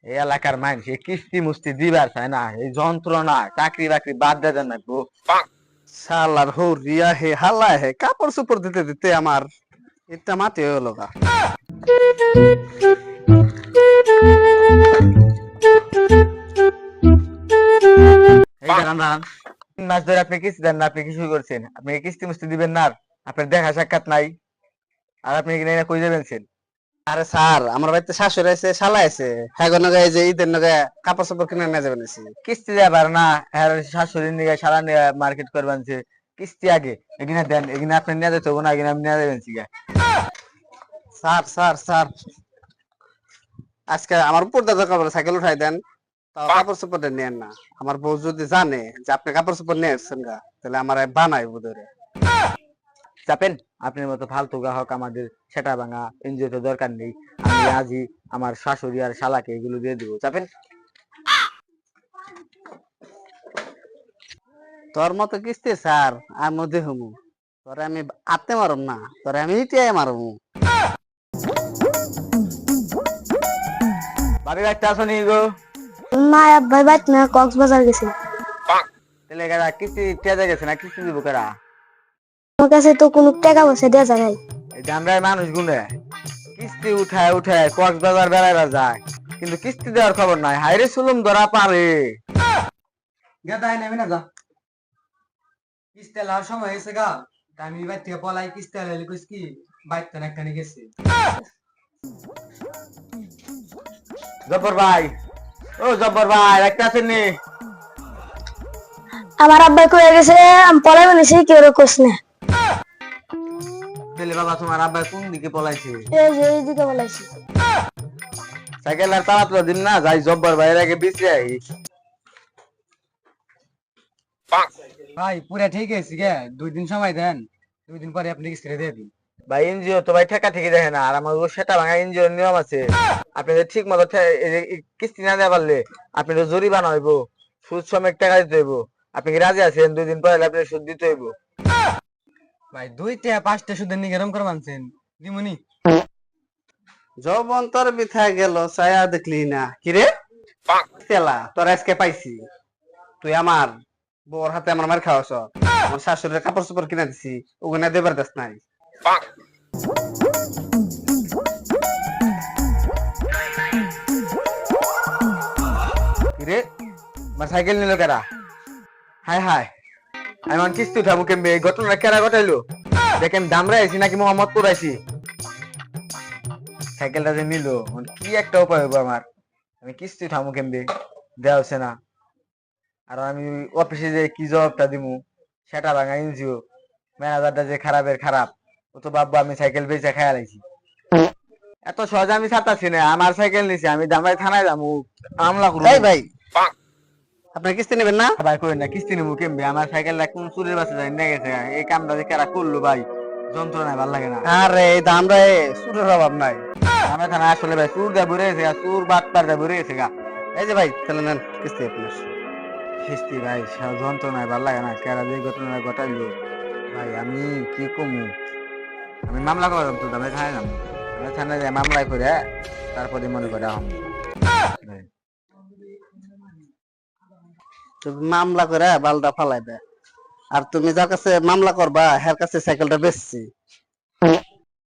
এই এলাকার মানুষ এই কিস্তি মুস্তি দিবার চায় না, এই যন্ত্রণা চাকরি বাকরি বাদ দেন না গো। শালার হরিয়া হে হালা হে কাপড় চোপড় দিতে দিতে আমার এটা মাতে হলো গা। এই দাঁড়ান দাঁড়ান, 3 মাস ধরে আপনি কিস্তি দেন না, আপনি কি শুরু করছেন? আপনি কি কিস্তি মুস্তি দিবেন না? আপনার দেখা সাক্ষাৎ নাই, আর আপনি কিনা এনে কই যাবেন? আরে স্যার আমার বাড়িতে শাশুড়ি আছে শালা আছে হ্যাঁ গো নগে এই যে ঈদের নগে কাপড় চোপড় কিনে নিয়ে যাবেন এসে। কিস্তি দেবার না, আর শাশুড়ি নিয়ে সারা নিয়ে মার্কেট করবেন যে কিস্তি আগে এখানে দেন, এখানে আপনি নিয়ে যেতে হবে না, এখানে আপনি নিয়ে যাবেন শিখা। স্যার স্যার স্যার আজকে আমার উপর দাদা কাপড় সাইকেল উঠাই দেন, তাও কাপড় চোপড় নেন না। আমার বউ যদি জানে যে আপনি কাপড় চোপড় নিয়ে এসছেন গা তাহলে আমার বানাইবো ধরে। চাপেন, আপনার মতো ফালতু গ্রাহক আমাদের সেটা ভাঙা এনজিও তো দরকার নেই। আমি আজই আমার শাশুড়ি আর শালাকে এগুলো দিয়ে দিব, চাপেন। তোর মতো কিস্তি স্যার আর মধ্যে হমু তোরে আমি আতে মারুম না, তোরে আমি ইটিয়াই মারুম। ভাবি একটা আসনি গো? না আব্বাই বাইত না কক্সবাজার গেছে। তাহলে কারা কিস্তি টেজা গেছে না, কিস্তি দিব কারা? আমার কাছে তো কোনো টাকা পয়সা দেওয়া যায় নাই। এই যে আমরা মানুষ গুনে কিস্তি উঠায় উঠায় কক্সবাজার বেড়াইবার যায়, কিন্তু কিস্তি দেওয়ার খবর নাই। হাইরে সুলুম ধরা পারে। গাদাই নেবে না যা কিস্তে লার সময় হয়েছে গা তা আমি বাইর থেকে পলাই কিস্তে লাইলে কইস কি বাইতে না কানে গেছে। জব্বর ভাই, ও জব্বর ভাই একটা আসেননি? আমার আব্বাই কয়ে গেছে আমি পলাই বানিয়েছি কেউ কোস না। তাহলে বাবা তোমার আব্বা কোন দিকে পলাইছে? এই যে এইদিকে বলাইছি। সাইকেল আর চালাতে দিন না, যাই জব্বর ভাইয়ের আগে বিচে আই। ভাই পুরা ঠিক আছে গে 2 দিন সময় দেন, 2 দিন পরে আপনি কিস্তি দিয়ে দিন। ভাই এনজিও তো ভাই ঠেকা ঠিকই দেখে না, আর আমার সেটা ভাঙা এনজিওর নিয়ম আছে। আপনি যদি ঠিক মতো কিস্তি না দেওয়া পারলে আপনি তো জরিমানা হইব, সুদ সমেত টাকা দিতে হইব। আপনি কি রাজি আছেন? 2 দিন পরে আপনি সুদ দিতে হইব। ভাই 2টা 5টা সুদের নিয়ে গরম করে মানছেন দিমুনি। যৌবন তোর বিথা গেল ছায়া দেখলি না কিরে তেলা তোর আজকে পাইছি। তুই আমার বউর হাতে আমার মার খাওয়াছ, আমার শাশুড়ির কাপড় চোপড় কিনে দিছি ওখানে দেবার দেশ নাই। কিরে আমার সাইকেল নিল কেরা? হায় হায়, আমি আমার কিস্তি উঠাবো কেমবে? এই ঘটনা কেরা ঘটাইলো? দেখেন দামরা আইছি নাকি মোহাম্মদপুর আইছি? সাইকেলটা যে নিল কি একটা উপায় হইব আমার? আমি কিস্তি উঠাবো কেমবে? দেওয়া হচ্ছে না। আর আমি অফিসে যে কি জবাবটা দিমু, সেটা ভাঙা এনজিও ম্যানেজারটা যে খারাপের খারাপ, ও তো ভাববো আমি সাইকেল বেচে খাইয়া লাইছি। এত সহজে আমি ছাড়তাছি না, আমার সাইকেল নিছি, আমি দামরাই থানায় যাবো, মামলা করবো। এই ভাই আপনার কিস্তি নেবেন না? ভাই কই না, কিস্তি নেবো কেমবে? আমার সাইকেলটা কোন চুরির বাসে যাই নিয়ে গেছে। এই কামটা যে কারা করলো ভাই, যন্ত্রণায় ভাল লাগে না। আরে এই দামরা সুরের অভাব নাই। আমরা থানায় আসলে ভাই চুর দা ভরে গেছে গা, চুর বাটপার দা ভরে গেছে গা। এই যে ভাই তাহলে নেন কিস্তি আপনার। কিস্তি ভাই যন্ত্রণায় ভাল লাগে না, কেরা যে ঘটনা ঘটাইলো ভাই, আমি কি কমু? আমি মামলা করলাম তো, আমি থানায় যাবো। আমি থানায় যাই মামলায় করে তারপরে মনে করে আহম। তুমি মামলা করে বালটা ফালাই দেয়, আর তুমি যার কাছে মামলা করবা হের কাছে সাইকেলটা বেচছি